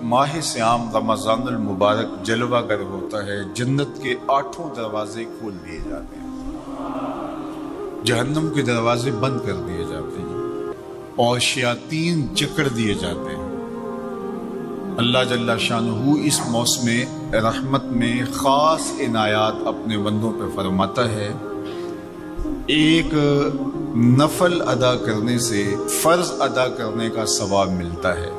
माह सियाम रमज़ान मुबारक जलवा गर होता है, जन्नत के 8 दरवाजे खोल दिए जाते हैं, जहन्नम के दरवाजे बंद कर दिए जाते हैं और शयातीन जकड़ दिए जाते हैं। अल्लाह जल्ला शानुहु इस मौसम रहमत में ख़ास इनायात अपने बंदों पर फरमाता है। एक नफल अदा करने से फ़र्ज़ अदा करने का सवाब मिलता है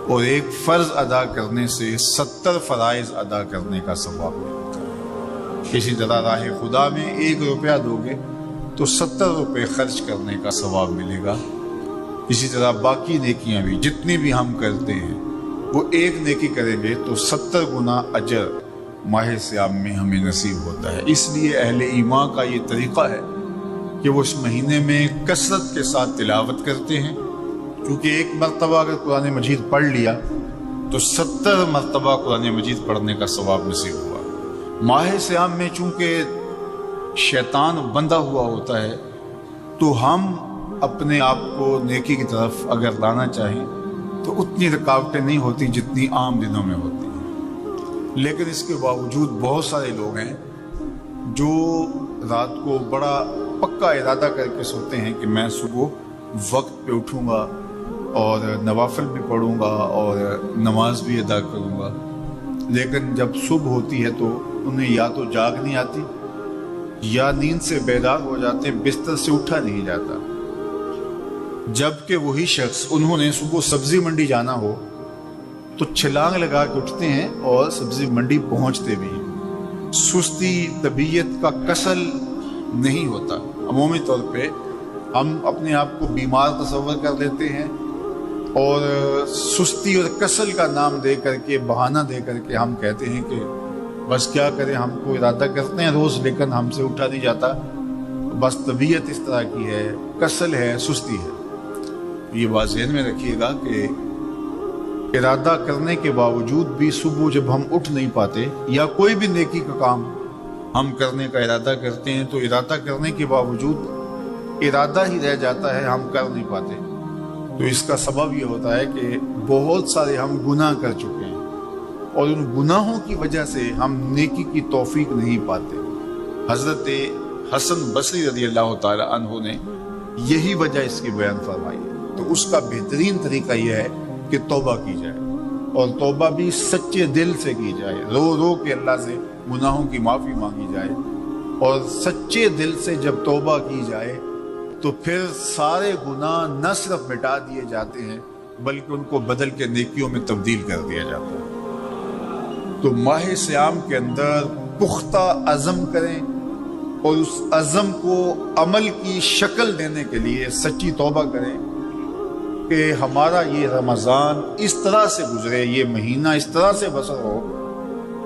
और एक फ़र्ज़ अदा करने से 70 फ़राइज़ अदा करने का सवाब मिलता है। इसी तरह राह खुदा में 1 रुपया दोगे तो 70 रुपये खर्च करने का सवाब मिलेगा। इसी तरह बाकी नेकियां भी जितनी भी हम करते हैं वो एक नेकी करेंगे तो 70 गुना अजर माह सियाम में हमें नसीब होता है। इसलिए अहले ईमान का ये तरीक़ा है कि वो इस महीने में कसरत के साथ तिलावत करते हैं, क्योंकि एक मरतबा अगर कुरान मजीद पढ़ लिया तो 70 मरतबा कुरान मजीद पढ़ने का सवाब नसीब हुआ। माह सियाम में चूँकि शैतान बंधा हुआ होता है तो हम अपने आप को नेकी की तरफ अगर लाना चाहें तो उतनी रुकावटें नहीं होती जितनी आम दिनों में होती हैं। लेकिन इसके बावजूद बहुत सारे लोग हैं जो रात को बड़ा पक्का इरादा करके सोते हैं कि मैं सुबह वक्त पे उठूँगा और नवाफिल भी पढ़ूँगा और नमाज भी अदा करूँगा, लेकिन जब सुबह होती है तो उन्हें या तो जाग नहीं आती या नींद से बेदार हो जाते हैं, बिस्तर से उठा नहीं जाता। जबकि वही शख्स उन्होंने सुबह सब्जी मंडी जाना हो तो छलांग लगा के उठते हैं और सब्जी मंडी पहुंचते भी हैं। सुस्ती तबीयत का कसल नहीं होता। अमूमी तौर पे हम अपने आप को बीमार तस्वर कर लेते हैं और सुस्ती और कसल का नाम दे करके, बहाना दे करके हम कहते हैं कि बस क्या करें, हमको इरादा करते हैं रोज़ लेकिन हमसे उठा नहीं जाता, बस तबीयत इस तरह की है, कसल है, सुस्ती है। ये बात ज़हन में रखिएगा कि इरादा करने के बावजूद भी सुबह जब हम उठ नहीं पाते या कोई भी नेकी का काम हम करने का इरादा करते हैं तो इरादा करने के बावजूद इरादा ही रह जाता है, हम कर नहीं पाते। तो इसका सबब ये होता है कि बहुत सारे हम गुनाह कर चुके हैं और उन गुनाहों की वजह से हम नेकी की तौफीक नहीं पाते। हज़रत हसन बसरी रज़ी अल्लाह ताला अन्हु ने यही वजह इसकी बयान फरमाई है। तो उसका बेहतरीन तरीका यह है कि तौबा की जाए और तौबा भी सच्चे दिल से की जाए, रो रो के अल्लाह से गुनाहों की माफ़ी मांगी जाए। और सच्चे दिल से जब तौबा की जाए तो फिर सारे गुनाह न सिर्फ मिटा दिए जाते हैं बल्कि उनको बदल के नेकियों में तब्दील कर दिया जाता है। तो माह सियाम के अंदर पुख्ता अज़म करें और उस अज़म को अमल की शक्ल देने के लिए सच्ची तौबा करें कि हमारा ये रमज़ान इस तरह से गुजरे, ये महीना इस तरह से बसर हो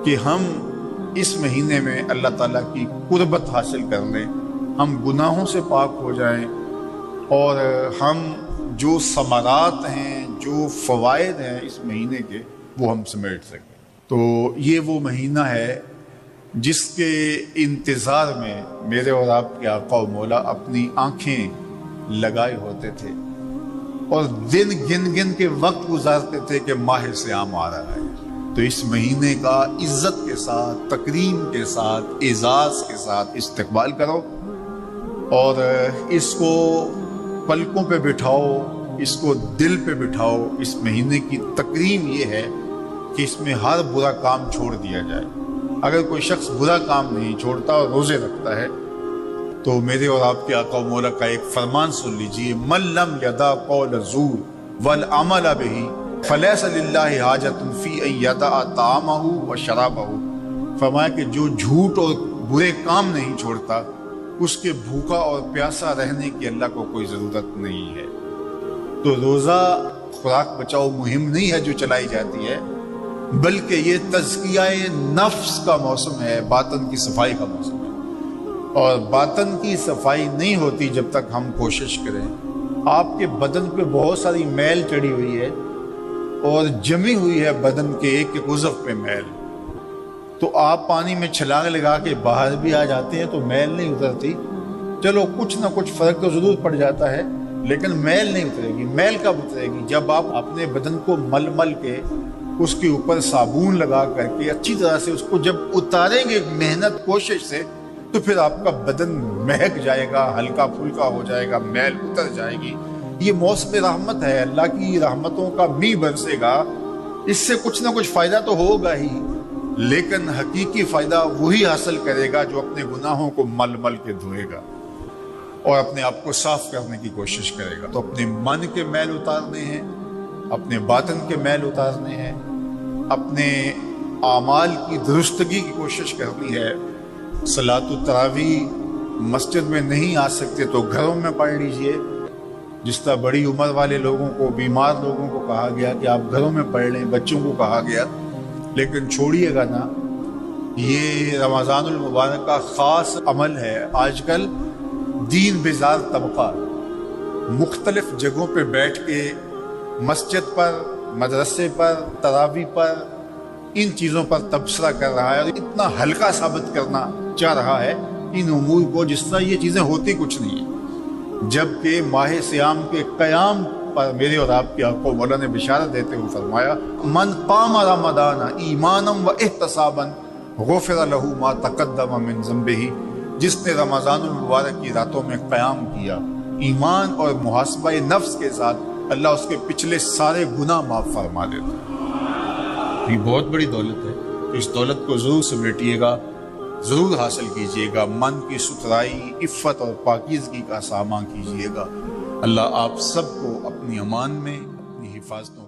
कि हम इस महीने में अल्लाह ताला की कुर्बत हासिल कर लें, हम गुनाहों से पाक हो जाएं और हम जो समारात हैं, जो फ़वाइद हैं इस महीने के, वो हम समेट सकें। तो ये वो महीना है जिसके इंतज़ार में मेरे और आपके आका और मौला अपनी आँखें लगाए होते थे और दिन गिन गिन के वक्त गुजारते थे कि माह सियाम आ रहा है। तो इस महीने का इज्जत के साथ, तकरीम के साथ, एजाज़ के साथ इस्तकबाल करो और इसको पलकों पे बिठाओ, इसको दिल पे बिठाओ। इस महीने की तकरीम ये है कि इसमें हर बुरा काम छोड़ दिया जाए। अगर कोई शख्स बुरा काम नहीं छोड़ता और रोज़े रखता है तो मेरे और आपके आका मौला का एक फरमान सुन लीजिए, मन लम यदा कौल ज़ूर वल अमल बिही फलैसा लिल्लाहि हाजतुन फी अन यदा तामहु व शराबहु। फरमाया कि जो झूठ और बुरे काम नहीं छोड़ता उसके भूखा और प्यासा रहने की अल्लाह को कोई ज़रूरत नहीं है। तो रोज़ा खुराक बचाओ मुहिम नहीं है जो चलाई जाती है, बल्कि ये तज़किया-ए नफ्स का मौसम है, बातन की सफाई का मौसम है। और बातन की सफाई नहीं होती जब तक हम कोशिश करें। आपके बदन पे बहुत सारी मैल चढ़ी हुई है और जमी हुई है बदन के एक एक उज़व पे मैल, तो आप पानी में छलांग लगा के बाहर भी आ जाते हैं तो मैल नहीं उतरती। चलो कुछ ना कुछ फ़र्क तो ज़रूर पड़ जाता है, लेकिन मैल नहीं उतरेगी। मैल कब उतरेगी? जब आप अपने बदन को मल मल के اس کے اوپر صابن لگا کر کے اچھی طرح سے اس کو جب اتاریں گے محنت کوشش سے، تو پھر آپ کا بدن مہک جائے گا، ہلکا پھلکا ہو جائے گا، میل اتر جائے گی۔ یہ موسم رحمت ہے، اللہ کی رحمتوں کا می برسے گا، اس سے کچھ نہ کچھ فائدہ تو ہوگا ہی، لیکن حقیقی فائدہ وہی حاصل کرے گا جو اپنے گناہوں کو مل مل کے دھوئے گا اور اپنے آپ کو صاف کرنے کی کوشش کرے گا۔ تو اپنے من کے میل اتارنے ہیں، اپنے باطن کے میل اتارنے ہیں، اپنے اعمال کی درستگی کی کوشش کرنی ہے۔ صلاۃ التراویح مسجد میں نہیں آ سکتے تو گھروں میں پڑھ لیجئے، جس طرح بڑی عمر والے لوگوں کو، بیمار لوگوں کو کہا گیا کہ آپ گھروں میں پڑھ لیں، بچوں کو کہا گیا، لیکن چھوڑیے گا نا، یہ رمضان المبارک کا خاص عمل ہے۔ آج کل دین بیزار طبقہ مختلف جگہوں پہ بیٹھ کے مسجد پر، مدرسے پر، تراویح پر، ان چیزوں پر تبصرہ کر رہا ہے اور اتنا ہلکا ثابت کرنا چاہ رہا ہے ان امور کو، جس طرح یہ چیزیں ہوتی کچھ نہیں ہیں، جبکہ ماہ صیام کے قیام پر میرے اور آپ کے آقا مولا نے بشارت دیتے ہوئے فرمایا، من قام رمضان ایمانا و احتسابا غفر له ما تقدم من ذنبہ، جس نے رمضان المبارک کی راتوں میں قیام کیا ایمان اور محاسبہ نفس کے ساتھ، اللہ اس کے پچھلے سارے گناہ معاف فرما دیتا ہے۔ یہ بہت بڑی دولت ہے، تو اس دولت کو ضرور سمیٹیے گا، ضرور حاصل کیجئے گا، من کی ستھرائی، عفت اور پاکیزگی کا سامان کیجئے گا۔ اللہ آپ سب کو اپنی امان میں، اپنی حفاظتوں